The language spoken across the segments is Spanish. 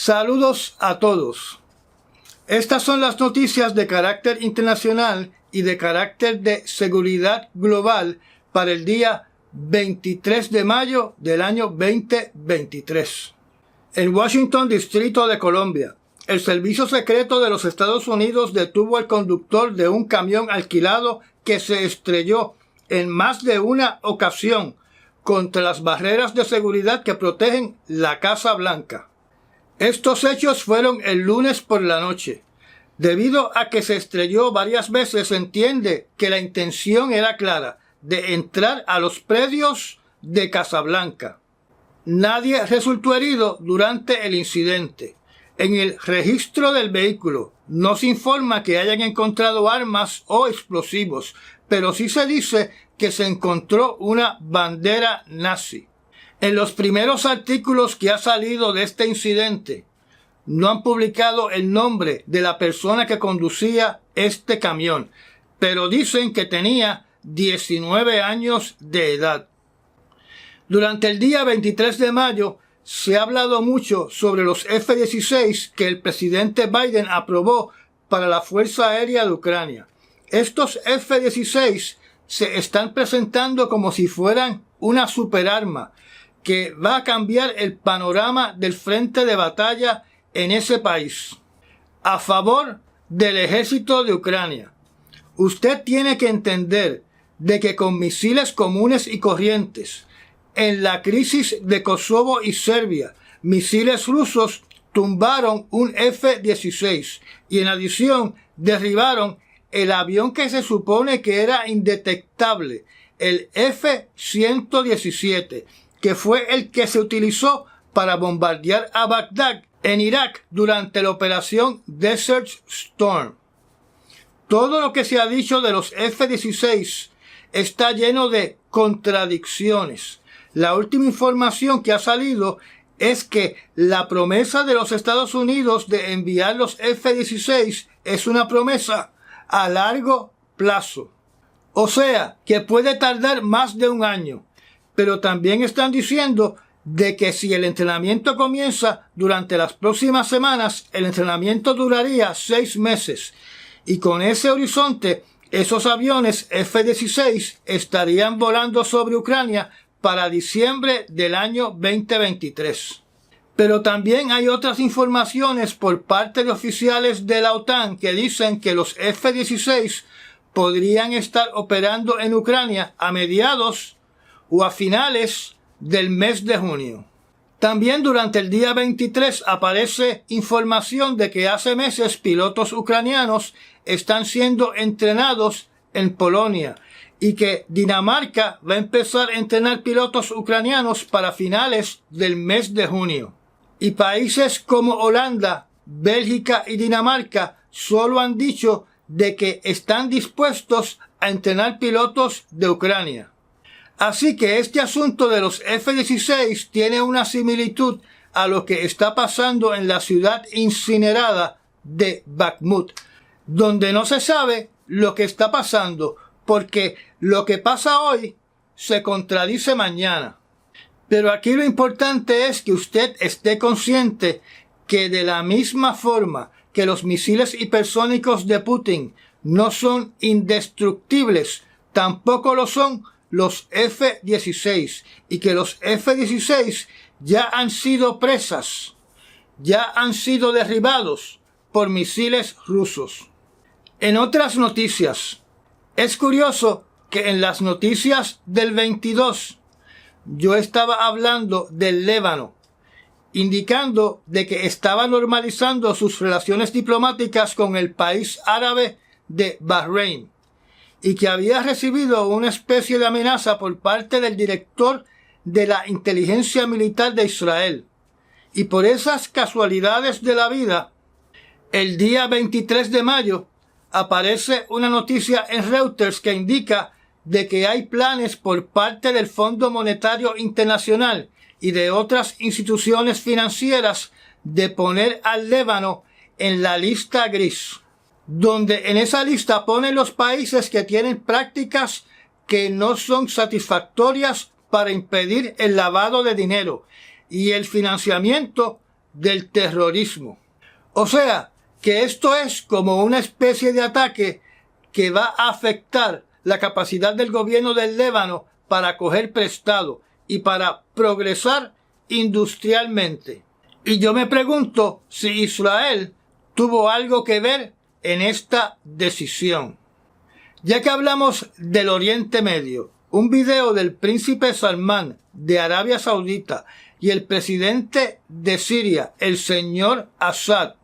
Saludos a todos. Estas son las noticias de carácter internacional y de carácter de seguridad global para el día 23 de mayo del año 2023. En Washington, Distrito de Columbia, el Servicio Secreto de los Estados Unidos detuvo al conductor de un camión alquilado que se estrelló en más de una ocasión contra las barreras de seguridad que protegen la Casa Blanca. Estos hechos fueron el lunes por la noche. Debido a que se estrelló varias veces, se entiende que la intención era clara, de entrar a los predios de Casablanca. Nadie resultó herido durante el incidente. En el registro del vehículo no se informa que hayan encontrado armas o explosivos, pero sí se dice que se encontró una bandera nazi. En los primeros artículos que ha salido de este incidente, no han publicado el nombre de la persona que conducía este camión, pero dicen que tenía 19 años de edad. Durante el día 23 de mayo se ha hablado mucho sobre los F-16 que el presidente Biden aprobó para la Fuerza Aérea de Ucrania. Estos F-16 se están presentando como si fueran una superarma que va a cambiar el panorama del frente de batalla en ese país. A favor del ejército de Ucrania. Usted tiene que entender de que con misiles comunes y corrientes, en la crisis de Kosovo y Serbia, misiles rusos tumbaron un F-16 y en adición derribaron el avión que se supone que era indetectable, el F-117, que fue el que se utilizó para bombardear a Bagdad en Irak durante la operación Desert Storm. Todo lo que se ha dicho de los F-16 está lleno de contradicciones. La última información que ha salido es que la promesa de los Estados Unidos de enviar los F-16 es una promesa a largo plazo. O sea, que puede tardar más de un año. Pero también están diciendo de que si el entrenamiento comienza durante las próximas semanas, el entrenamiento duraría 6 meses. Y con ese horizonte, esos aviones F-16 estarían volando sobre Ucrania para diciembre del año 2023. Pero también hay otras informaciones por parte de oficiales de la OTAN que dicen que los F-16 podrían estar operando en Ucrania a mediados o a finales del mes de junio. También durante el día 23 aparece información de que hace meses pilotos ucranianos están siendo entrenados en Polonia y que Dinamarca va a empezar a entrenar pilotos ucranianos para finales del mes de junio. Y países como Holanda, Bélgica y Dinamarca solo han dicho de que están dispuestos a entrenar pilotos de Ucrania. Así que este asunto de los F-16 tiene una similitud a lo que está pasando en la ciudad incinerada de Bakhmut, donde no se sabe lo que está pasando, porque lo que pasa hoy se contradice mañana. Pero aquí lo importante es que usted esté consciente que de la misma forma que los misiles hipersónicos de Putin no son indestructibles, tampoco lo son los F-16, y que los F-16 ya han sido presas, ya han sido derribados por misiles rusos. En otras noticias, es curioso que en las noticias del 22 yo estaba hablando del Líbano, indicando de que estaba normalizando sus relaciones diplomáticas con el país árabe de Bahrein y que había recibido una especie de amenaza por parte del director de la inteligencia militar de Israel. Y por esas casualidades de la vida, el día 23 de mayo aparece una noticia en Reuters que indica de que hay planes por parte del Fondo Monetario Internacional y de otras instituciones financieras de poner al Líbano en la lista gris, donde en esa lista ponen los países que tienen prácticas que no son satisfactorias para impedir el lavado de dinero y el financiamiento del terrorismo. O sea, que esto es como una especie de ataque que va a afectar la capacidad del gobierno del Líbano para coger prestado y para progresar industrialmente. Y yo me pregunto si Israel tuvo algo que ver en esta decisión. Ya que hablamos del Oriente Medio, un video del príncipe Salmán de Arabia Saudita y el presidente de Siria, el señor Assad,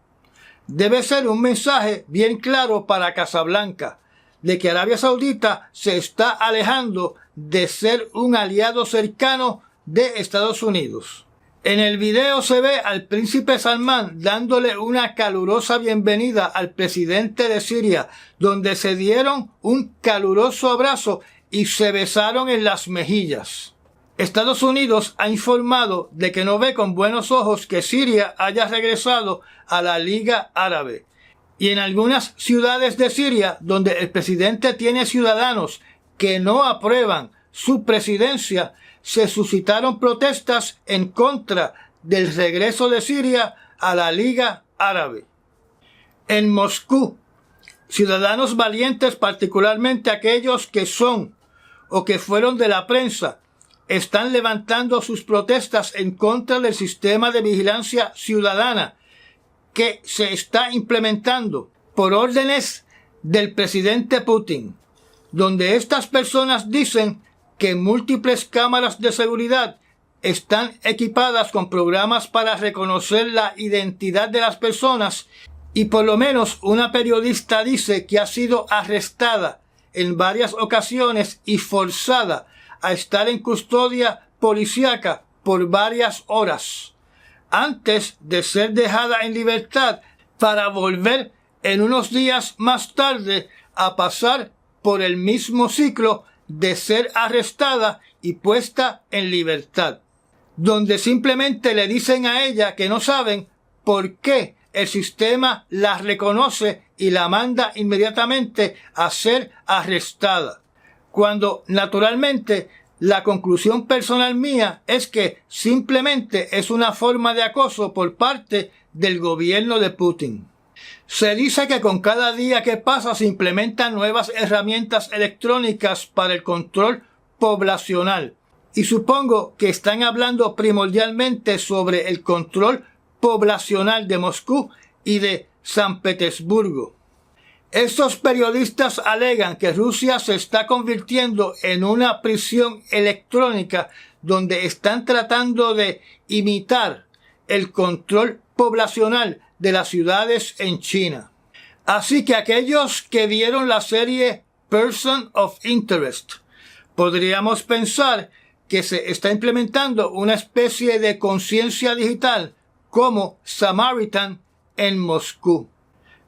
debe ser un mensaje bien claro para Casablanca de que Arabia Saudita se está alejando de ser un aliado cercano de Estados Unidos. En el video se ve al príncipe Salmán dándole una calurosa bienvenida al presidente de Siria, donde se dieron un caluroso abrazo y se besaron en las mejillas. Estados Unidos ha informado de que no ve con buenos ojos que Siria haya regresado a la Liga Árabe. Y en algunas ciudades de Siria, donde el presidente tiene ciudadanos que no aprueban su presidencia, se suscitaron protestas en contra del regreso de Siria a la Liga Árabe. En Moscú, ciudadanos valientes, particularmente aquellos que son o que fueron de la prensa, están levantando sus protestas en contra del sistema de vigilancia ciudadana que se está implementando por órdenes del presidente Putin, donde estas personas dicen que múltiples cámaras de seguridad están equipadas con programas para reconocer la identidad de las personas y por lo menos una periodista dice que ha sido arrestada en varias ocasiones y forzada a estar en custodia policíaca por varias horas antes de ser dejada en libertad para volver en unos días más tarde a pasar por el mismo ciclo de ser arrestada y puesta en libertad, donde simplemente le dicen a ella que no saben por qué el sistema la reconoce y la manda inmediatamente a ser arrestada, cuando naturalmente la conclusión personal mía es que simplemente es una forma de acoso por parte del gobierno de Putin. Se dice que con cada día que pasa se implementan nuevas herramientas electrónicas para el control poblacional. Y supongo que están hablando primordialmente sobre el control poblacional de Moscú y de San Petersburgo. Estos periodistas alegan que Rusia se está convirtiendo en una prisión electrónica donde están tratando de imitar el control poblacional de las ciudades en China. Así que aquellos que vieron la serie Person of Interest, podríamos pensar que se está implementando una especie de conciencia digital como Samaritan en Moscú.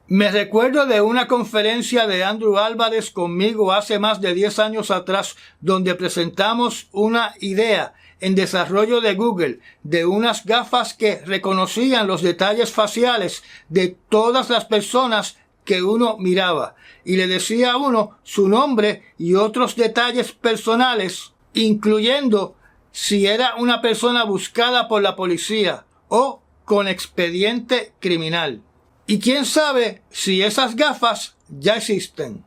Me recuerdo de una conferencia de Andrew Álvarez conmigo hace más de 10 años atrás, donde presentamos una idea en desarrollo de Google de unas gafas que reconocían los detalles faciales de todas las personas que uno miraba y le decía a uno su nombre y otros detalles personales, incluyendo si era una persona buscada por la policía o con expediente criminal. Y quién sabe si esas gafas ya existen.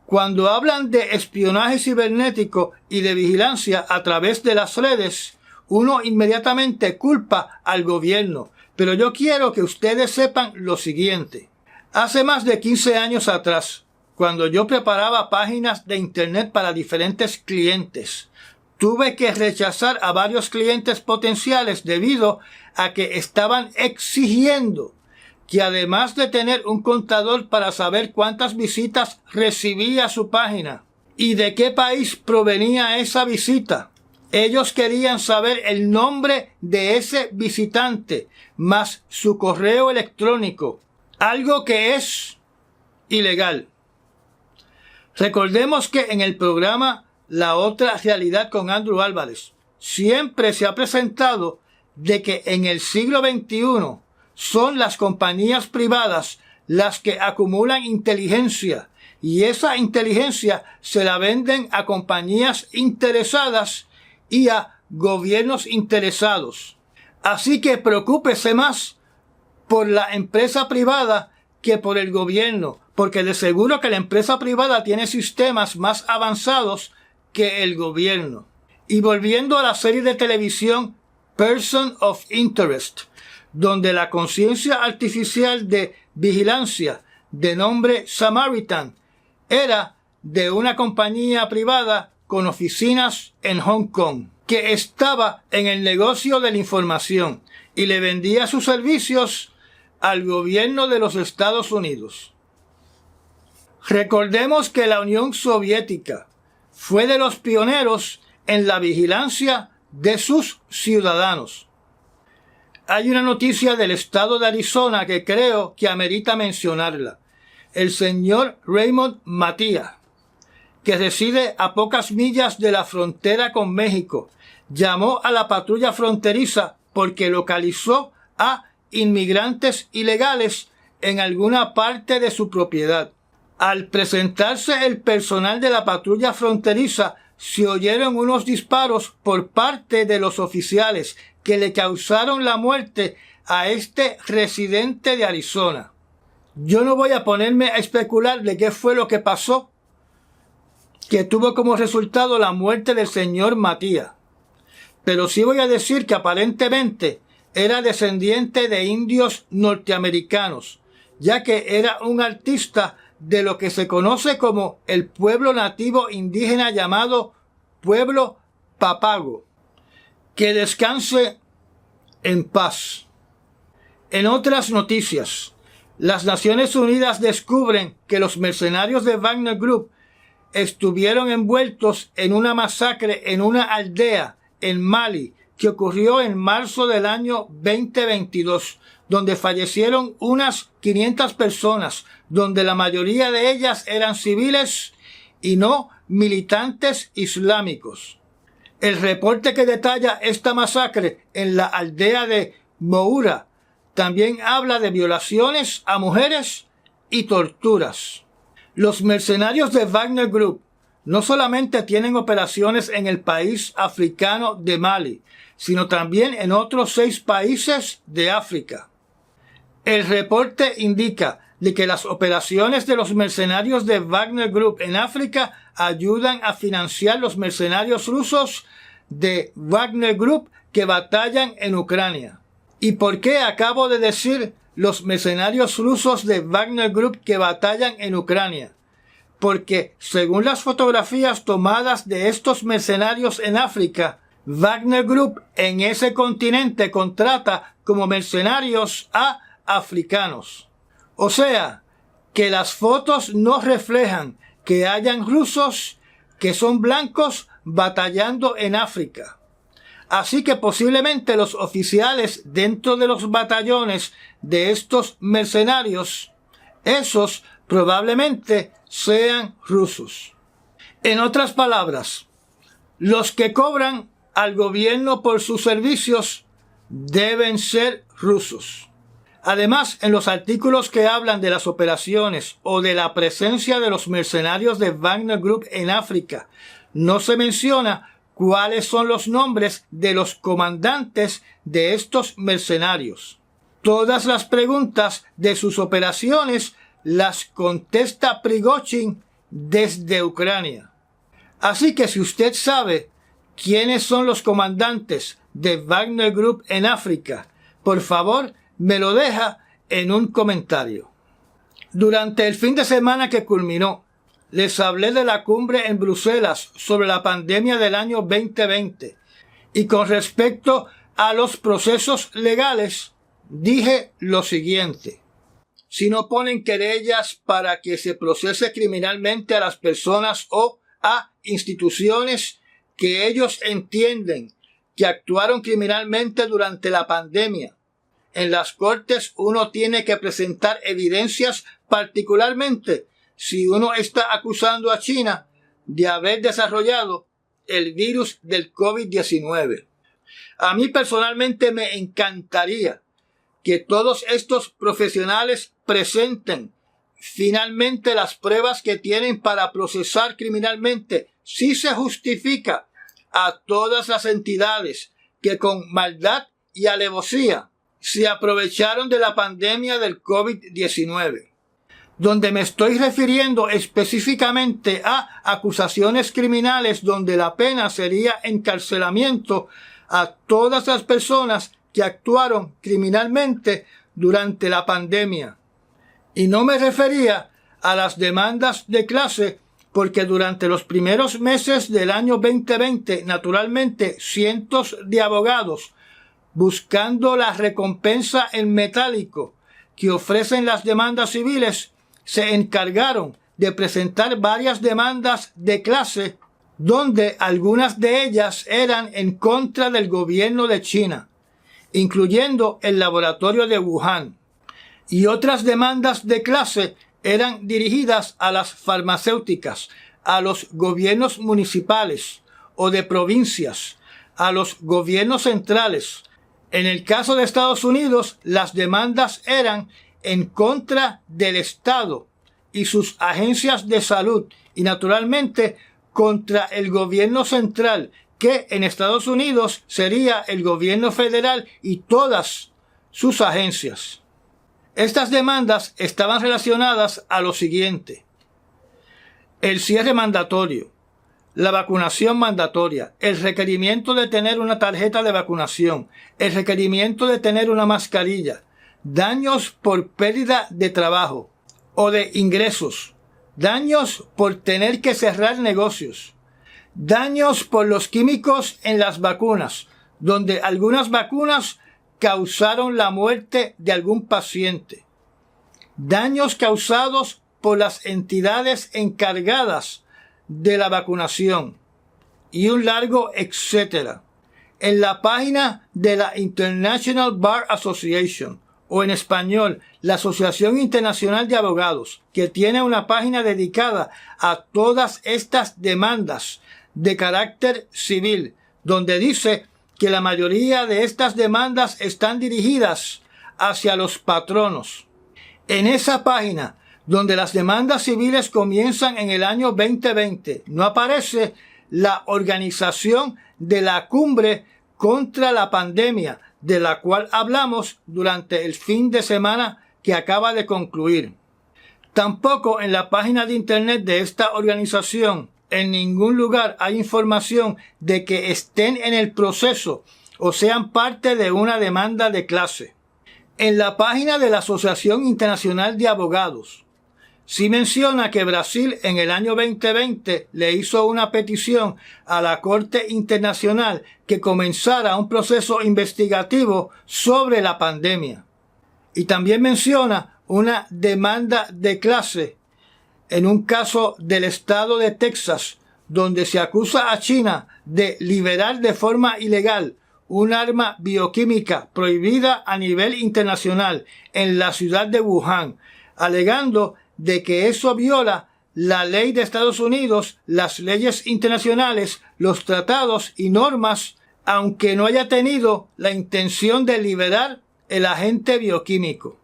Cuando hablan de espionaje cibernético y de vigilancia a través de las redes, uno inmediatamente culpa al gobierno. Pero yo quiero que ustedes sepan lo siguiente. Hace más de 15 años atrás, cuando yo preparaba páginas de internet para diferentes clientes, tuve que rechazar a varios clientes potenciales debido a que estaban exigiendo que además de tener un contador para saber cuántas visitas recibía su página y de qué país provenía esa visita, ellos querían saber el nombre de ese visitante más su correo electrónico, algo que es ilegal. Recordemos que en el programa La Otra Realidad con Andrew Álvarez siempre se ha presentado de que en el siglo XXI son las compañías privadas las que acumulan inteligencia y esa inteligencia se la venden a compañías interesadas y a gobiernos interesados. Así que preocúpese más por la empresa privada que por el gobierno, porque de seguro que la empresa privada tiene sistemas más avanzados que el gobierno. Y volviendo a la serie de televisión Person of Interest, donde la conciencia artificial de vigilancia de nombre Samaritan era de una compañía privada con oficinas en Hong Kong, que estaba en el negocio de la información y le vendía sus servicios al gobierno de los Estados Unidos. Recordemos que la Unión Soviética fue de los pioneros en la vigilancia de sus ciudadanos. Hay una noticia del estado de Arizona que creo que amerita mencionarla. El señor Raymond Matías, que reside a pocas millas de la frontera con México, llamó a la patrulla fronteriza porque localizó a inmigrantes ilegales en alguna parte de su propiedad. Al presentarse el personal de la patrulla fronteriza, se oyeron unos disparos por parte de los oficiales que le causaron la muerte a este residente de Arizona. Yo no voy a ponerme a especular de qué fue lo que pasó, que tuvo como resultado la muerte del señor Matías. Pero sí voy a decir que aparentemente era descendiente de indios norteamericanos, ya que era un artista de lo que se conoce como el pueblo nativo indígena llamado Pueblo Papago. Que descanse en paz. En otras noticias, las Naciones Unidas descubren que los mercenarios de Wagner Group estuvieron envueltos en una masacre en una aldea en Mali que ocurrió en marzo del año 2022, donde fallecieron unas 500 personas, donde la mayoría de ellas eran civiles y no militantes islámicos. El reporte que detalla esta masacre en la aldea de Moura también habla de violaciones a mujeres y torturas. Los mercenarios de Wagner Group no solamente tienen operaciones en el país africano de Mali, sino también en otros 6 países de África. El reporte indica de que las operaciones de los mercenarios de Wagner Group en África ayudan a financiar los mercenarios rusos de Wagner Group que batallan en Ucrania. ¿Y por qué acabo de decir los mercenarios rusos de Wagner Group que batallan en Ucrania? Porque según las fotografías tomadas de estos mercenarios en África, Wagner Group en ese continente contrata como mercenarios a africanos. O sea, que las fotos no reflejan que hayan rusos que son blancos batallando en África. Así que posiblemente los oficiales dentro de los batallones de estos mercenarios, esos probablemente sean rusos. En otras palabras, los que cobran al gobierno por sus servicios deben ser rusos. Además, en los artículos que hablan de las operaciones o de la presencia de los mercenarios de Wagner Group en África, no se menciona cuáles son los nombres de los comandantes de estos mercenarios. Todas las preguntas de sus operaciones las contesta Prigozhin desde Ucrania. Así que si usted sabe quiénes son los comandantes de Wagner Group en África, por favor, me lo deja en un comentario. Durante el fin de semana que culminó, les hablé de la cumbre en Bruselas sobre la pandemia del año 2020 y con respecto a los procesos legales dije lo siguiente: si no ponen querellas para que se procese criminalmente a las personas o a instituciones que ellos entienden que actuaron criminalmente durante la pandemia, en las cortes uno tiene que presentar evidencias, particularmente si uno está acusando a China de haber desarrollado el virus del COVID-19. A mí personalmente me encantaría que todos estos profesionales presenten finalmente las pruebas que tienen para procesar criminalmente, si se justifica, a todas las entidades que con maldad y alevosía se aprovecharon de la pandemia del COVID-19, donde me estoy refiriendo específicamente a acusaciones criminales donde la pena sería encarcelamiento a todas las personas que actuaron criminalmente durante la pandemia. Y no me refería a las demandas de clase, porque durante los primeros meses del año 2020, naturalmente, cientos de abogados, buscando la recompensa en metálico que ofrecen las demandas civiles, se encargaron de presentar varias demandas de clase, donde algunas de ellas eran en contra del gobierno de China, incluyendo el laboratorio de Wuhan, y otras demandas de clase eran dirigidas a las farmacéuticas, a los gobiernos municipales o de provincias, a los gobiernos centrales. En el caso de Estados Unidos, las demandas eran en contra del Estado y sus agencias de salud y naturalmente contra el gobierno central, que en Estados Unidos sería el gobierno federal y todas sus agencias. Estas demandas estaban relacionadas a lo siguiente: el cierre mandatorio, la vacunación mandatoria, el requerimiento de tener una tarjeta de vacunación, el requerimiento de tener una mascarilla, daños por pérdida de trabajo o de ingresos, daños por tener que cerrar negocios, daños por los químicos en las vacunas, donde algunas vacunas causaron la muerte de algún paciente, daños causados por las entidades encargadas de la vacunación y un largo etcétera. En la página de la International Bar Association, o en español, la Asociación Internacional de Abogados, que tiene una página dedicada a todas estas demandas de carácter civil, donde dice que la mayoría de estas demandas están dirigidas hacia los patronos. En esa página, donde las demandas civiles comienzan en el año 2020, no aparece la organización de la cumbre contra la pandemia, de la cual hablamos durante el fin de semana que acaba de concluir. Tampoco en la página de internet de esta organización, en ningún lugar hay información de que estén en el proceso o sean parte de una demanda de clase. En la página de la Asociación Internacional de Abogados, sí menciona que Brasil en el año 2020 le hizo una petición a la Corte Internacional que comenzara un proceso investigativo sobre la pandemia. Y también menciona una demanda de clase en un caso del estado de Texas, donde se acusa a China de liberar de forma ilegal un arma bioquímica prohibida a nivel internacional en la ciudad de Wuhan, alegando de que eso viola la ley de Estados Unidos, las leyes internacionales, los tratados y normas, aunque no haya tenido la intención de liberar el agente bioquímico.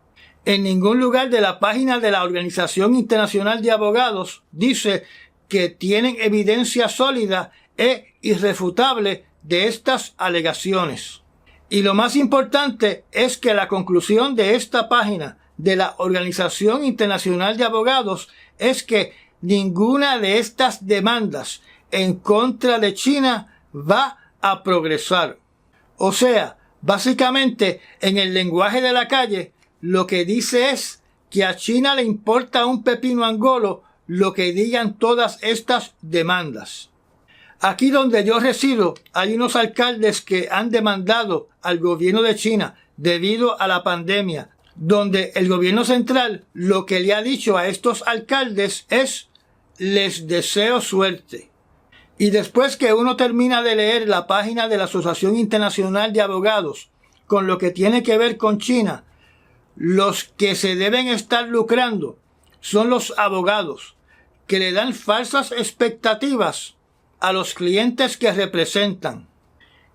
En ningún lugar de la página de la Organización Internacional de Abogados dice que tienen evidencia sólida e irrefutable de estas alegaciones. Y lo más importante es que la conclusión de esta página de la Organización Internacional de Abogados es que ninguna de estas demandas en contra de China va a progresar. O sea, básicamente, en el lenguaje de la calle, lo que dice es que a China le importa un pepino angolo lo que digan todas estas demandas. Aquí donde yo resido, hay unos alcaldes que han demandado al gobierno de China debido a la pandemia, donde el gobierno central lo que le ha dicho a estos alcaldes es: les deseo suerte. Y después que uno termina de leer la página de la Asociación Internacional de Abogados con lo que tiene que ver con China, los que se deben estar lucrando son los abogados, que le dan falsas expectativas a los clientes que representan,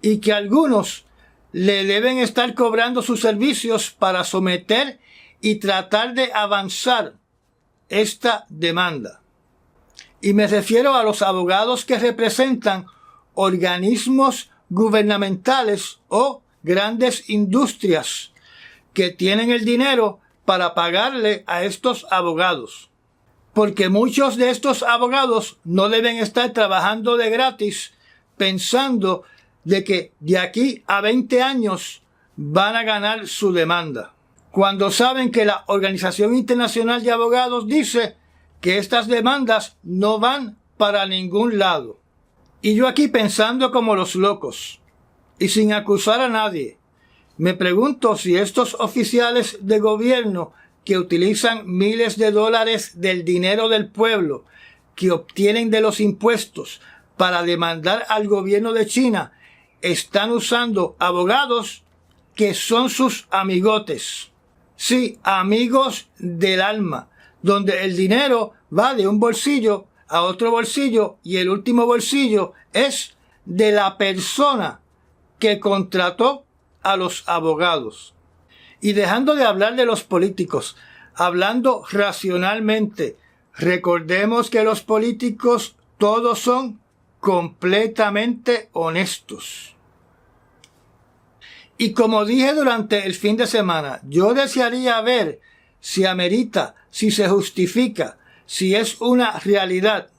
y que algunos le deben estar cobrando sus servicios para someter y tratar de avanzar esta demanda. Y me refiero a los abogados que representan organismos gubernamentales o grandes industrias que tienen el dinero para pagarle a estos abogados. Porque muchos de estos abogados no deben estar trabajando de gratis pensando de que de aquí a 20 años van a ganar su demanda, cuando saben que la Organización Internacional de Abogados dice que estas demandas no van para ningún lado. Y yo aquí pensando como los locos, y sin acusar a nadie, me pregunto si estos oficiales de gobierno que utilizan miles de dólares del dinero del pueblo que obtienen de los impuestos para demandar al gobierno de China, están usando abogados que son sus amigotes. Sí, amigos del alma, donde el dinero va de un bolsillo a otro bolsillo y el último bolsillo es de la persona que contrató a los abogados. Y dejando de hablar de los políticos, hablando racionalmente, recordemos que los políticos todos son completamente honestos. Y como dije durante el fin de semana, yo desearía ver si amerita, si se justifica, si es una realidad,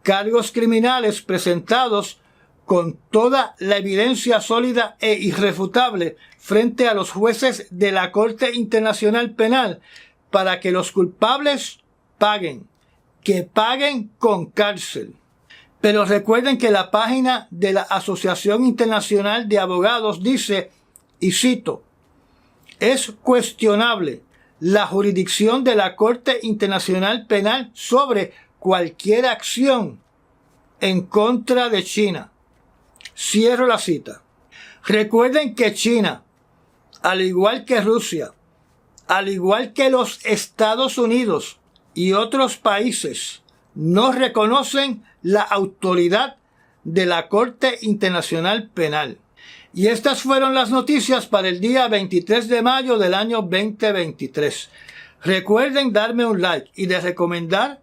cargos criminales presentados con toda la evidencia sólida e irrefutable frente a los jueces de la Corte Internacional Penal para que los culpables paguen, que paguen con cárcel. Pero recuerden que la página de la Asociación Internacional de Abogados dice, y cito, es cuestionable la jurisdicción de la Corte Internacional Penal sobre cualquier acción en contra de China. Cierro la cita. Recuerden que China, al igual que Rusia, al igual que los Estados Unidos y otros países, no reconocen la autoridad de la Corte Internacional Penal. Y estas fueron las noticias para el día 23 de mayo del año 2023. Recuerden darme un like y de recomendar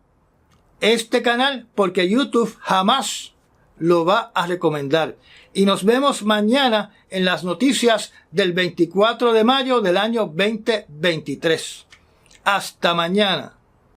este canal porque YouTube jamás lo va a recomendar. Y nos vemos mañana en las noticias del 24 de mayo del año 2023. Hasta mañana.